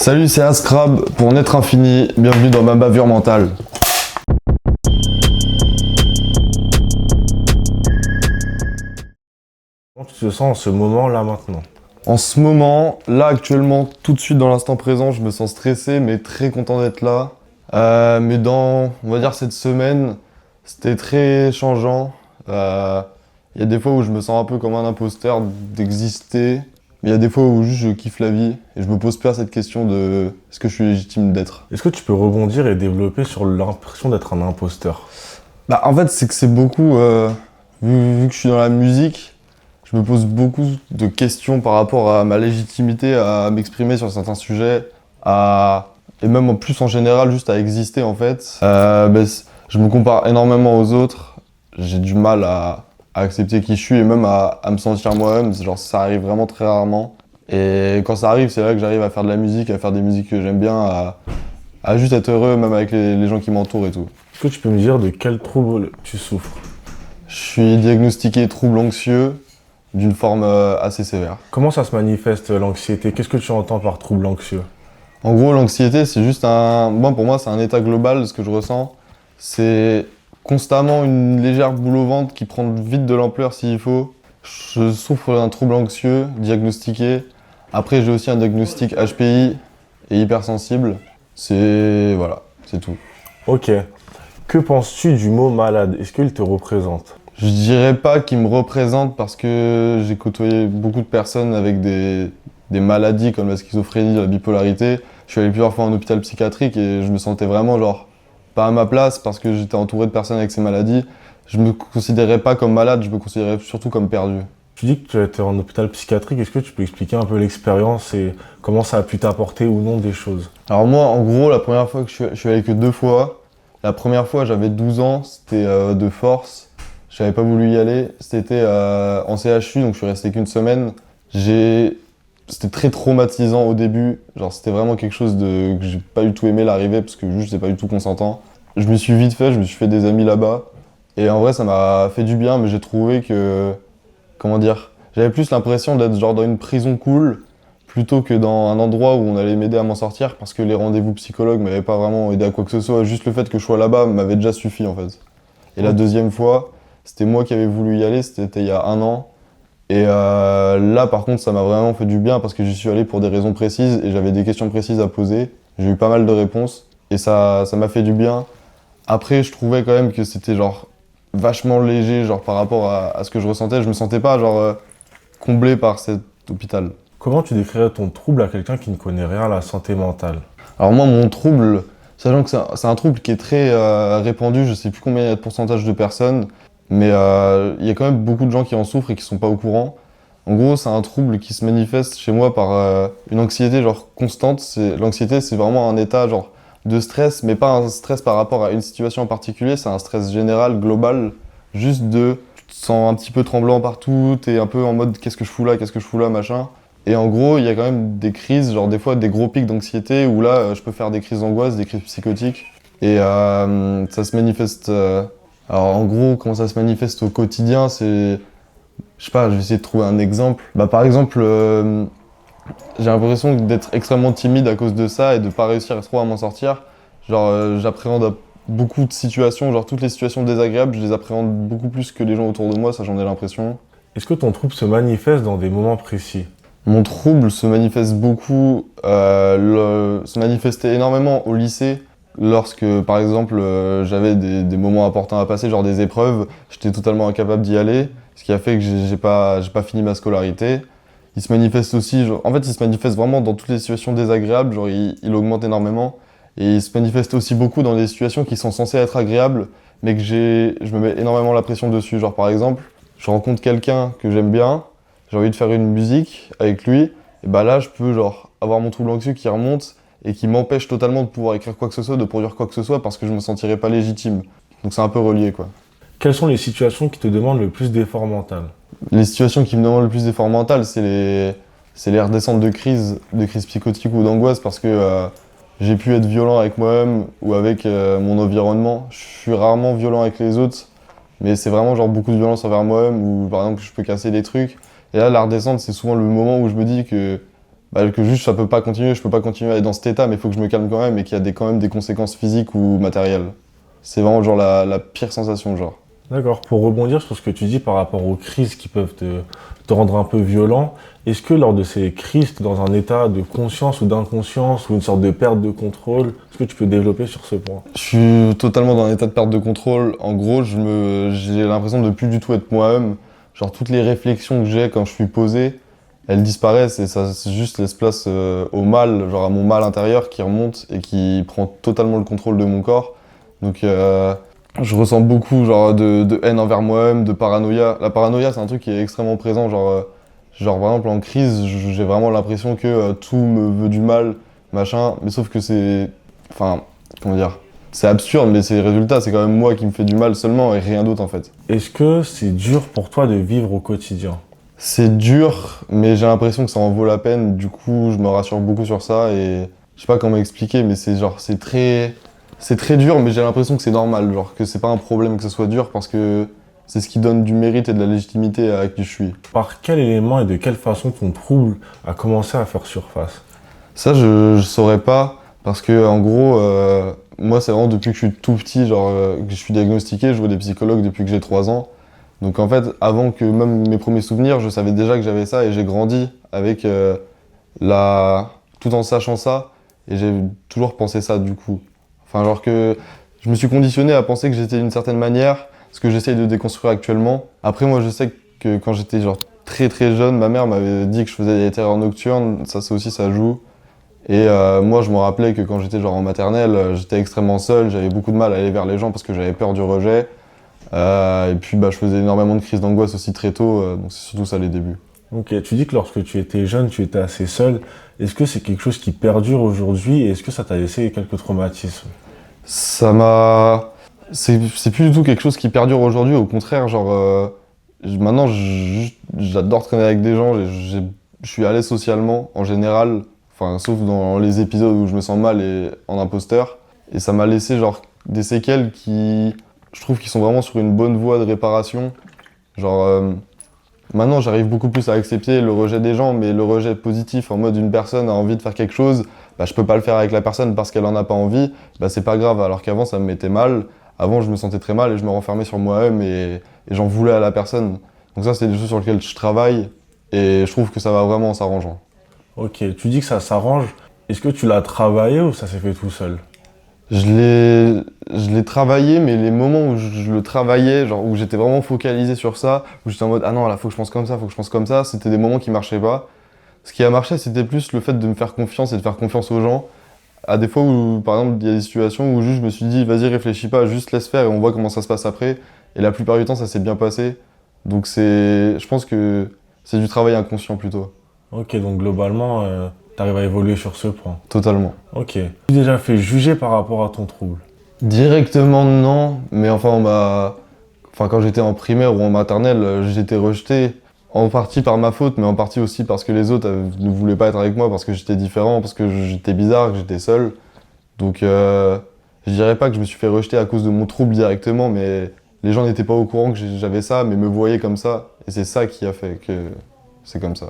Salut, c'est Ascrab pour Naître Infini, bienvenue dans ma bavure mentale. Comment tu te sens en ce moment-là maintenant? En ce moment, là actuellement, tout de suite dans l'instant présent, je me sens stressé mais très content d'être là. Mais dans, on va dire cette semaine, c'était très changeant. Il y a des fois où je me sens un peu comme un imposteur d'exister. Mais il y a des fois où juste je kiffe la vie et je me pose pas cette question de est-ce que je suis légitime d'être. Est-ce que tu peux rebondir et développer sur l'impression d'être un imposteur? Bah en fait c'est que c'est beaucoup, vu que je suis dans la musique, je me pose beaucoup de questions par rapport à ma légitimité à m'exprimer sur certains sujets, et même en plus en général juste à exister en fait. Je me compare énormément aux autres, j'ai du mal à accepter qui je suis et même à me sentir moi-même, genre ça arrive vraiment très rarement. Et quand ça arrive, c'est là que j'arrive à faire de la musique, à faire des musiques que j'aime bien, à juste être heureux même avec les gens qui m'entourent et tout. Est-ce que tu peux me dire de quel trouble tu souffres? Je suis diagnostiqué trouble anxieux d'une forme assez sévère. Comment ça se manifeste l'anxiété? Qu'est-ce que tu entends par trouble anxieux? En gros, l'anxiété, c'est juste pour moi, c'est un état global, ce que je ressens. C'est constamment une légère boule au ventre qui prend vite de l'ampleur s'il faut. Je souffre d'un trouble anxieux diagnostiqué. Après, j'ai aussi un diagnostic HPI et hypersensible. Voilà, c'est tout. Ok. Que penses-tu du mot malade? Est-ce qu'il te représente? Je dirais pas qu'il me représente parce que j'ai côtoyé beaucoup de personnes avec des maladies comme la schizophrénie, la bipolarité. Je suis allé plusieurs fois en hôpital psychiatrique et je me sentais vraiment genre pas à ma place parce que j'étais entouré de personnes avec ces maladies. Je me considérais pas comme malade, je me considérais surtout comme perdu. Tu dis que tu étais en hôpital psychiatrique. Est-ce que tu peux expliquer un peu l'expérience et comment ça a pu t'apporter ou non des choses? Alors moi, en gros, la première fois que je suis allé que 2 fois. La première fois, j'avais 12 ans, c'était de force. J'avais pas voulu y aller. C'était en CHU, donc je suis resté qu'une semaine. C'était très traumatisant au début. Genre, c'était vraiment quelque chose que j'ai pas du tout aimé l'arrivée parce que juste, j'étais pas du tout consentant. Je me suis fait des amis là-bas. Et en vrai, ça m'a fait du bien, mais j'ai trouvé que, comment dire, j'avais plus l'impression d'être genre dans une prison cool plutôt que dans un endroit où on allait m'aider à m'en sortir parce que les rendez-vous psychologues m'avaient pas vraiment aidé à quoi que ce soit. Juste le fait que je sois là-bas m'avait déjà suffi en fait. Et la deuxième fois, c'était moi qui avais voulu y aller, c'était il y a 1 an. Et là, par contre, ça m'a vraiment fait du bien parce que j'y suis allé pour des raisons précises et j'avais des questions précises à poser. J'ai eu pas mal de réponses et ça m'a fait du bien. Après, je trouvais quand même que c'était genre vachement léger, genre par rapport à ce que je ressentais. Je me sentais pas genre comblé par cet hôpital. Comment tu décrirais ton trouble à quelqu'un qui ne connaît rien à la santé mentale? Alors moi, mon trouble, sachant que c'est un trouble qui est très répandu, je sais plus combien il y a de pourcentage de personnes, mais il y a quand même beaucoup de gens qui en souffrent et qui sont pas au courant. En gros, c'est un trouble qui se manifeste chez moi par une anxiété genre constante. L'anxiété, c'est vraiment un état genre de stress, mais pas un stress par rapport à une situation en particulier, c'est un stress général, global, juste tu te sens un petit peu tremblant partout, t'es un peu en mode qu'est-ce que je fous là, machin. Et en gros, il y a quand même des crises, genre des fois des gros pics d'anxiété où là, je peux faire des crises d'angoisse, des crises psychotiques. Et ça se manifeste. Alors en gros, comment ça se manifeste au quotidien, c'est. Je sais pas, je vais essayer de trouver un exemple. Bah par exemple, j'ai l'impression d'être extrêmement timide à cause de ça et de pas réussir trop à m'en sortir. Genre, j'appréhende beaucoup de situations, genre toutes les situations désagréables, je les appréhende beaucoup plus que les gens autour de moi, ça j'en ai l'impression. Est-ce que ton trouble se manifeste dans des moments précis? Mon trouble se manifeste beaucoup, se manifestait énormément au lycée, lorsque par exemple j'avais des moments importants à passer, genre des épreuves, j'étais totalement incapable d'y aller, ce qui a fait que j'ai pas fini ma scolarité. Il se manifeste aussi, en fait il se manifeste vraiment dans toutes les situations désagréables, genre il augmente énormément, et il se manifeste aussi beaucoup dans des situations qui sont censées être agréables, mais que je me mets énormément la pression dessus, genre par exemple, je rencontre quelqu'un que j'aime bien, j'ai envie de faire une musique avec lui, et bah là je peux genre avoir mon trouble anxieux qui remonte et qui m'empêche totalement de pouvoir écrire quoi que ce soit, de produire quoi que ce soit parce que je me sentirais pas légitime. Donc c'est un peu relié quoi. Quelles sont les situations qui te demandent le plus d'effort mental? Les situations qui me demandent le plus d'effort mental, c'est les redescentes de crise psychotiques ou d'angoisse parce que j'ai pu être violent avec moi-même ou avec mon environnement. Je suis rarement violent avec les autres, mais c'est vraiment genre beaucoup de violence envers moi-même ou par exemple je peux casser des trucs. Et là, la redescente, c'est souvent le moment où je me dis que que juste ça peut pas continuer, je peux pas continuer à être dans cet état, mais il faut que je me calme quand même et qu'il y a quand même des conséquences physiques ou matérielles. C'est vraiment genre la pire sensation, genre. D'accord. Pour rebondir sur ce que tu dis par rapport aux crises qui peuvent te rendre un peu violent, est-ce que lors de ces crises, tu es dans un état de conscience ou d'inconscience ou une sorte de perte de contrôle? Est-ce que tu peux développer sur ce point? Je suis totalement dans un état de perte de contrôle. En gros, j'ai l'impression de plus du tout être moi-même. Genre toutes les réflexions que j'ai quand je suis posé, elles disparaissent et ça c'est juste laisse place au mal, genre à mon mal intérieur qui remonte et qui prend totalement le contrôle de mon corps. Donc je ressens beaucoup genre de haine envers moi-même, de paranoïa. La paranoïa c'est un truc qui est extrêmement présent, genre par exemple en crise, j'ai vraiment l'impression que tout me veut du mal, machin, mais sauf que c'est... Enfin, comment dire? C'est absurde, mais c'est le résultat, c'est quand même moi qui me fais du mal seulement et rien d'autre en fait. Est-ce que c'est dur pour toi de vivre au quotidien? C'est dur, mais j'ai l'impression que ça en vaut la peine, du coup je me rassure beaucoup sur ça et je sais pas comment expliquer, mais c'est très dur, mais j'ai l'impression que c'est normal, genre que c'est pas un problème que ça soit dur parce que c'est ce qui donne du mérite et de la légitimité à qui je suis. Par quel élément et de quelle façon ton trouble a commencé à faire surface? Ça, je saurais pas, parce que en gros, moi, c'est vraiment depuis que je suis tout petit, que je suis diagnostiqué, je vois des psychologues depuis que j'ai 3 ans. Donc en fait, avant que même mes premiers souvenirs, je savais déjà que j'avais ça et j'ai grandi avec tout en sachant ça, et j'ai toujours pensé ça du coup. Enfin, genre que je me suis conditionné à penser que j'étais d'une certaine manière, ce que j'essaye de déconstruire actuellement. Après, moi, je sais que quand j'étais genre très très jeune, ma mère m'avait dit que je faisais des terreurs nocturnes, ça c'est aussi ça joue. Et moi, je me rappelais que quand j'étais genre en maternelle, j'étais extrêmement seul, j'avais beaucoup de mal à aller vers les gens parce que j'avais peur du rejet. Et puis, je faisais énormément de crises d'angoisse aussi très tôt, donc c'est surtout ça les débuts. Ok, tu dis que lorsque tu étais jeune, tu étais assez seul. Est-ce que c'est quelque chose qui perdure aujourd'hui et est-ce que ça t'a laissé quelques traumatismes? Ça m'a... C'est plus du tout quelque chose qui perdure aujourd'hui, au contraire, maintenant, j'adore traîner avec des gens, je suis à l'aise socialement, en général, enfin, sauf dans les épisodes où je me sens mal et en imposteur. Et ça m'a laissé, genre, des séquelles qui, je trouve, qui sont vraiment sur une bonne voie de réparation. Genre, maintenant, j'arrive beaucoup plus à accepter le rejet des gens, mais le rejet positif, en mode une personne a envie de faire quelque chose, je peux pas le faire avec la personne parce qu'elle en a pas envie, c'est pas grave, alors qu'avant, ça me mettait mal. Avant, je me sentais très mal et je me renfermais sur moi-même et j'en voulais à la personne. Donc ça, c'est des choses sur lesquelles je travaille et je trouve que ça va vraiment en s'arrangeant. Ok, tu dis que ça s'arrange. Est-ce que tu l'as travaillé ou ça s'est fait tout seul? Je l'ai travaillé, mais les moments où je le travaillais, genre où j'étais vraiment focalisé sur ça, où j'étais en mode ah non, là, faut que je pense comme ça, faut que je pense comme ça, c'était des moments qui marchaient pas. Ce qui a marché, c'était plus le fait de me faire confiance et de faire confiance aux gens. À des fois où, par exemple, il y a des situations où juste je me suis dit, vas-y, réfléchis pas, juste laisse faire et on voit comment ça se passe après. Et la plupart du temps, ça s'est bien passé. Donc je pense que c'est du travail inconscient plutôt. Ok, donc globalement, t'arrives à évoluer sur ce point. Totalement. Ok. Tu t'es déjà fait juger par rapport à ton trouble? Directement, non. Mais enfin, quand j'étais en primaire ou en maternelle, j'étais rejeté. En partie par ma faute, mais en partie aussi parce que les autres ne voulaient pas être avec moi, parce que j'étais différent, parce que j'étais bizarre, que j'étais seul. Donc je dirais pas que je me suis fait rejeter à cause de mon trouble directement, mais les gens n'étaient pas au courant que j'avais ça, mais me voyaient comme ça. Et c'est ça qui a fait que c'est comme ça.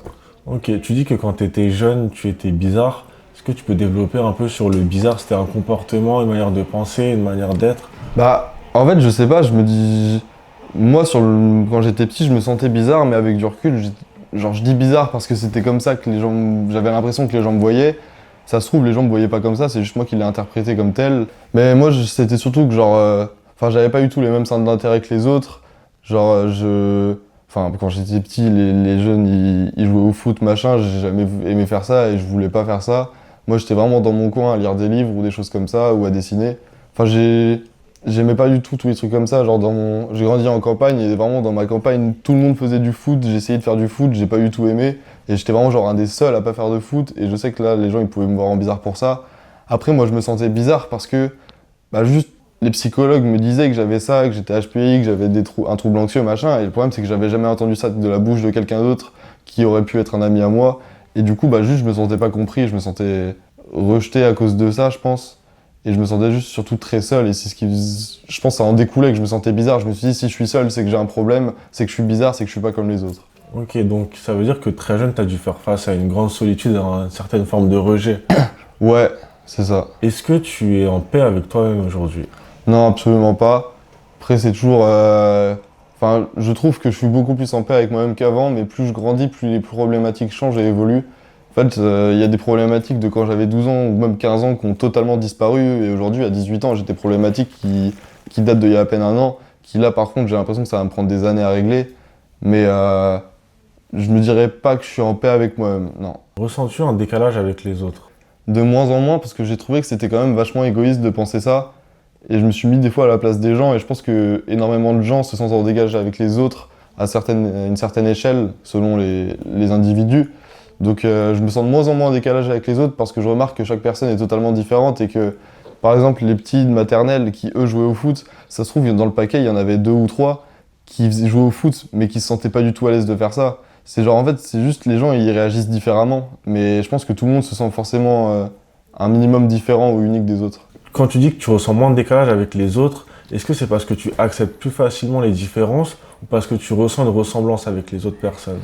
Ok, tu dis que quand tu étais jeune, tu étais bizarre. Est-ce que tu peux développer un peu sur le bizarre? C'était un comportement, une manière de penser, une manière d'être? En fait, je sais pas, je me dis... Moi, quand j'étais petit, je me sentais bizarre, mais avec du recul, je dis bizarre parce que c'était comme ça que les gens... J'avais l'impression que les gens me voyaient. Ça se trouve, les gens me voyaient pas comme ça, c'est juste moi qui l'ai interprété comme tel. Mais moi, c'était surtout que j'avais pas du tout les mêmes centres d'intérêt que les autres. Quand j'étais petit, les jeunes, ils jouaient au foot, machin, j'ai jamais aimé faire ça et je voulais pas faire ça. Moi, j'étais vraiment dans mon coin à lire des livres ou des choses comme ça, ou à dessiner. J'aimais pas du tout tous les trucs comme ça. J'ai grandi en campagne et vraiment dans ma campagne, tout le monde faisait du foot. J'ai essayé de faire du foot, j'ai pas du tout aimé. Et j'étais vraiment genre un des seuls à pas faire de foot. Et je sais que là, les gens, ils pouvaient me voir en bizarre pour ça. Après, moi, je me sentais bizarre parce que, juste, les psychologues me disaient que j'avais ça, que j'étais HPI, que j'avais un trouble anxieux, machin. Et le problème, c'est que j'avais jamais entendu ça de la bouche de quelqu'un d'autre qui aurait pu être un ami à moi. Et du coup, juste, je me sentais pas compris, je me sentais rejeté à cause de ça, je pense. Et je me sentais juste surtout très seul. Et c'est je pense que ça en découlait que je me sentais bizarre. Je me suis dit, si je suis seul, c'est que j'ai un problème, c'est que je suis bizarre, c'est que je suis pas comme les autres. Ok, donc ça veut dire que très jeune, tu as dû faire face à une grande solitude, à une certaine forme de rejet. Ouais, c'est ça. Est-ce que tu es en paix avec toi-même aujourd'hui? Non, absolument pas. Après, c'est toujours. Enfin, je trouve que je suis beaucoup plus en paix avec moi-même qu'avant, mais plus je grandis, plus les problématiques changent et évoluent. En fait, il y a des problématiques de quand j'avais 12 ans ou même 15 ans qui ont totalement disparu, et aujourd'hui, à 18 ans, j'ai des problématiques qui datent d'il y a à peine un an, qui là, par contre, j'ai l'impression que ça va me prendre des années à régler. Mais je me dirais pas que je suis en paix avec moi-même, non. Ressens-tu un décalage avec les autres? De moins en moins, parce que j'ai trouvé que c'était quand même vachement égoïste de penser ça. Et je me suis mis des fois à la place des gens, et je pense que énormément de gens se sentent en dégage avec les autres à une certaine échelle, selon les individus. Donc je me sens de moins en moins en décalage avec les autres, parce que je remarque que chaque personne est totalement différente, et que, par exemple, les petits de maternelle qui, eux, jouaient au foot, ça se trouve, dans le paquet, il y en avait deux ou trois qui jouaient au foot, mais qui se sentaient pas du tout à l'aise de faire ça. C'est genre, en fait, c'est juste les gens, ils réagissent différemment. Mais je pense que tout le monde se sent forcément un minimum différent ou unique des autres. Quand tu dis que tu ressens moins de décalage avec les autres, est-ce que c'est parce que tu acceptes plus facilement les différences ou parce que tu ressens une ressemblance avec les autres personnes?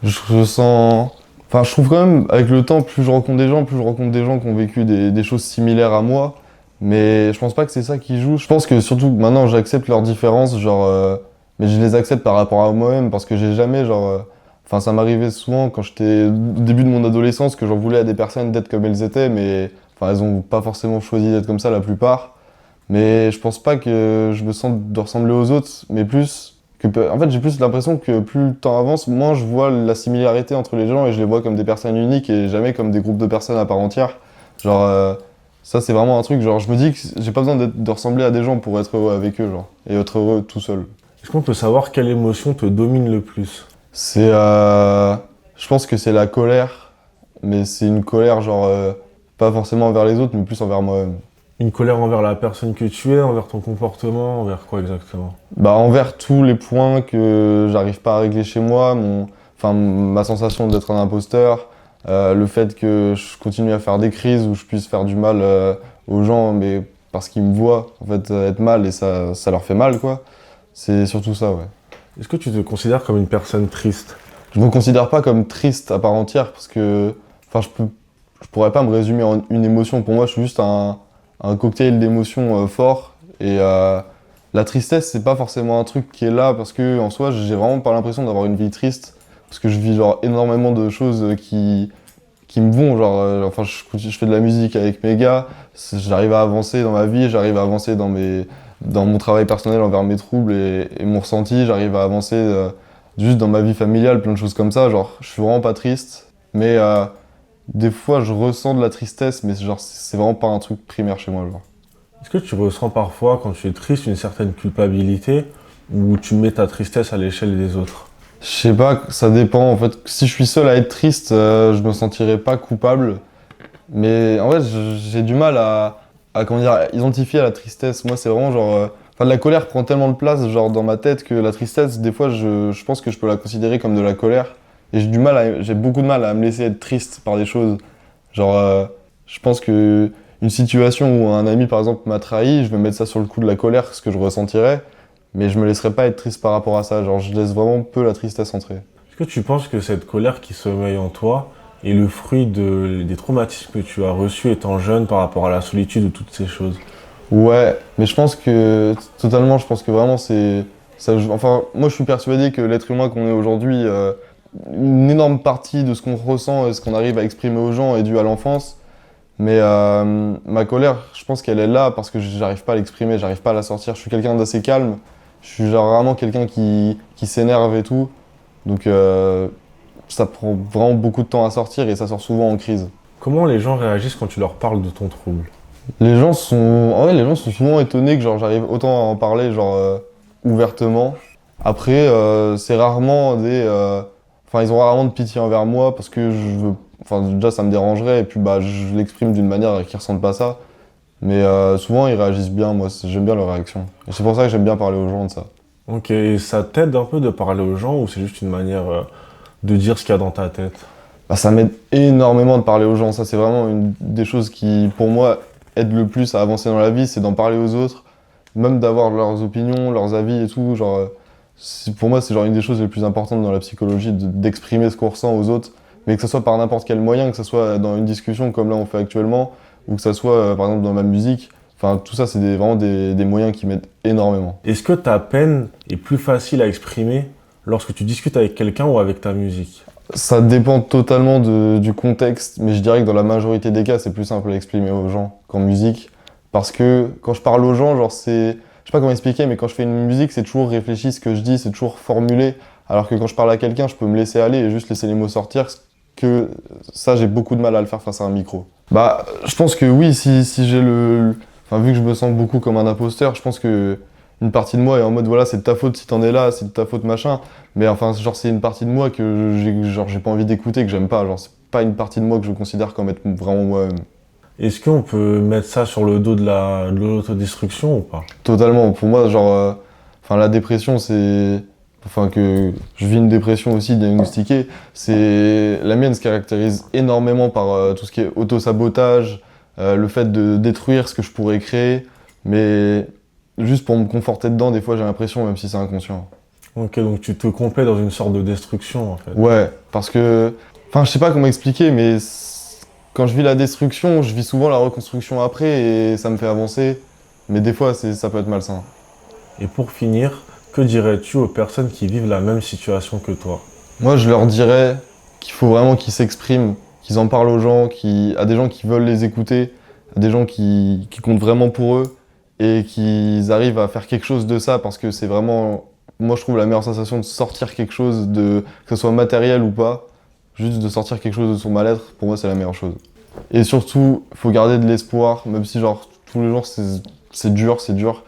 Je ressens. Enfin, je trouve quand même, avec le temps, plus je rencontre des gens, plus je rencontre des gens qui ont vécu des choses similaires à moi. Mais je pense pas que c'est ça qui joue. Je pense que surtout que maintenant, j'accepte leurs différences, genre. Mais je les accepte par rapport à moi-même, parce que j'ai jamais, genre. Enfin, ça m'arrivait souvent quand j'étais au début de mon adolescence que j'en voulais à des personnes d'être comme elles étaient, mais enfin, elles ont pas forcément choisi d'être comme ça la plupart. Mais je pense pas que je me sente de ressembler aux autres, mais plus que. En fait, j'ai plus l'impression que plus le temps avance, moins je vois la similarité entre les gens et je les vois comme des personnes uniques et jamais comme des groupes de personnes à part entière. Genre, ça, c'est vraiment un truc, genre, je me dis que j'ai pas besoin de ressembler à des gens pour être heureux avec eux, genre, et être heureux tout seul. Est-ce qu'on peut savoir quelle émotion te domine le plus? C'est. Je pense que c'est la colère, mais c'est une colère, genre, pas forcément envers les autres, mais plus envers moi-même. Une colère envers la personne que tu es, envers ton comportement, envers quoi exactement? Bah, envers tous les points que j'arrive pas à régler chez moi, enfin, ma sensation d'être un imposteur, le fait que je continue à faire des crises où je puisse faire du mal aux gens, mais parce qu'ils me voient, en fait, être mal et ça leur fait mal, quoi. C'est surtout ça, ouais. Est-ce que tu te considères comme une personne triste? Je me considère pas comme triste à part entière parce que, enfin, je pourrais pas me résumer en une émotion. Pour moi, je suis juste un cocktail d'émotions forts. Et la tristesse, c'est pas forcément un truc qui est là parce que, en soi, j'ai vraiment pas l'impression d'avoir une vie triste parce que je vis genre énormément de choses qui me vont. Genre, enfin, je fais de la musique avec mes gars, j'arrive à avancer dans ma vie, j'arrive à avancer dans mon travail personnel envers mes troubles et mon ressenti, j'arrive à avancer. Juste dans ma vie familiale, plein de choses comme ça, genre je suis vraiment pas triste, mais des fois je ressens de la tristesse, mais genre c'est vraiment pas un truc primaire chez moi, genre. Est-ce que tu ressens parfois, quand tu es triste, une certaine culpabilité ou tu mets ta tristesse à l'échelle des autres? Je sais pas, ça dépend en fait. Si je suis seul à être triste, je me sentirais pas coupable, mais en fait j'ai du mal à comment dire, à identifier la tristesse. Moi c'est vraiment genre, enfin la colère prend tellement de place genre dans ma tête que la tristesse, des fois je pense que je peux la considérer comme de la colère. Et j'ai beaucoup de mal à me laisser être triste par des choses. Genre, je pense que une situation où un ami par exemple m'a trahi, je vais mettre ça sur le coup de la colère, ce que je ressentirais, mais je me laisserai pas être triste par rapport à ça. Genre, je laisse vraiment peu la tristesse entrer. Est-ce que tu penses que cette colère qui sommeille en toi est le fruit des traumatismes que tu as reçus étant jeune par rapport à la solitude ou toutes ces choses? Ouais, mais je pense que totalement, je pense que vraiment c'est ça. Enfin, moi je suis persuadé que l'être humain qu'on est aujourd'hui, une énorme partie de ce qu'on ressent et ce qu'on arrive à exprimer aux gens est dû à l'enfance. Mais ma colère, je pense qu'elle est là parce que j'arrive pas à l'exprimer, j'arrive pas à la sortir. Je suis quelqu'un d'assez calme, je suis genre vraiment quelqu'un qui s'énerve et tout. Donc ça prend vraiment beaucoup de temps à sortir et ça sort souvent en crise. Comment les gens réagissent quand tu leur parles de ton trouble? En vrai, les gens sont souvent étonnés que genre j'arrive autant à en parler genre ouvertement. Après, c'est rarement enfin, ils ont rarement de pitié envers moi parce que je veux. Enfin, déjà, ça me dérangerait et puis bah, je l'exprime d'une manière qu'ils ressentent pas ça. Mais souvent, ils réagissent bien. Moi, j'aime bien leur réaction. Et c'est pour ça que j'aime bien parler aux gens de ça. Ok, et ça t'aide un peu de parler aux gens ou c'est juste une manière de dire ce qu'il y a dans ta tête? Bah, ça m'aide énormément de parler aux gens. Ça, c'est vraiment une des choses qui, pour moi, aide le plus à avancer dans la vie, c'est d'en parler aux autres, même d'avoir leurs opinions, leurs avis et tout. Genre, Pour moi, c'est genre une des choses les plus importantes dans la psychologie, d'exprimer ce qu'on ressent aux autres, mais que ce soit par n'importe quel moyen, que ce soit dans une discussion comme là on fait actuellement, ou que ce soit par exemple dans ma musique. Enfin, tout ça, c'est vraiment des moyens qui m'aident énormément. Est-ce que ta peine est plus facile à exprimer lorsque tu discutes avec quelqu'un ou avec ta musique? Ça dépend totalement du contexte, mais je dirais que dans la majorité des cas, c'est plus simple à exprimer aux gens qu'en musique. Parce que quand je parle aux gens, genre c'est... Je sais pas comment expliquer, mais quand je fais une musique, c'est toujours réfléchi ce que je dis, c'est toujours formulé. Alors que quand je parle à quelqu'un, je peux me laisser aller et juste laisser les mots sortir. Que ça, j'ai beaucoup de mal à le faire face à un micro. Bah, je pense que oui, si j'ai Enfin, vu que je me sens beaucoup comme un imposteur, je pense que une partie de moi est en mode voilà, c'est de ta faute si t'en es là, c'est de ta faute machin. Mais enfin, genre, c'est une partie de moi que j'ai pas envie d'écouter, que j'aime pas. Genre, c'est pas une partie de moi que je considère comme être vraiment moi-même. Est-ce qu'on peut mettre ça sur le dos de l'autodestruction ou pas? Totalement. Pour moi, genre, enfin, la dépression, c'est. Enfin, que je vis une dépression aussi diagnostiquée. La mienne se caractérise énormément par tout ce qui est autosabotage, le fait de détruire ce que je pourrais créer. Mais juste pour me conforter dedans, des fois, j'ai l'impression, même si c'est inconscient. Ok, donc tu te complais dans une sorte de destruction en fait. Ouais, parce que. Enfin, je sais pas comment expliquer, mais quand je vis la destruction, je vis souvent la reconstruction après et ça me fait avancer. Mais des fois, ça peut être malsain. Et pour finir, que dirais-tu aux personnes qui vivent la même situation que toi? Moi, je leur dirais qu'il faut vraiment qu'ils s'expriment, qu'ils en parlent aux gens, à des gens qui veulent les écouter, à des gens qui comptent vraiment pour eux et qu'ils arrivent à faire quelque chose de ça parce que c'est vraiment, moi, je trouve la meilleure sensation de sortir quelque chose, que ce soit matériel ou pas, juste de sortir quelque chose de son mal-être, pour moi, c'est la meilleure chose. Et surtout, il faut garder de l'espoir, même si, genre, tous les jours, c'est dur.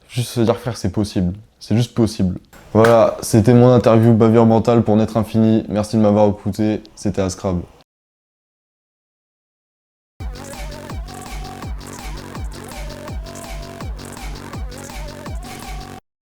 Juste se dire, frère, c'est possible. C'est juste possible. Voilà, c'était mon interview Bavure Mentale pour Naître Infini. Merci de m'avoir écouté. C'était Ascrab.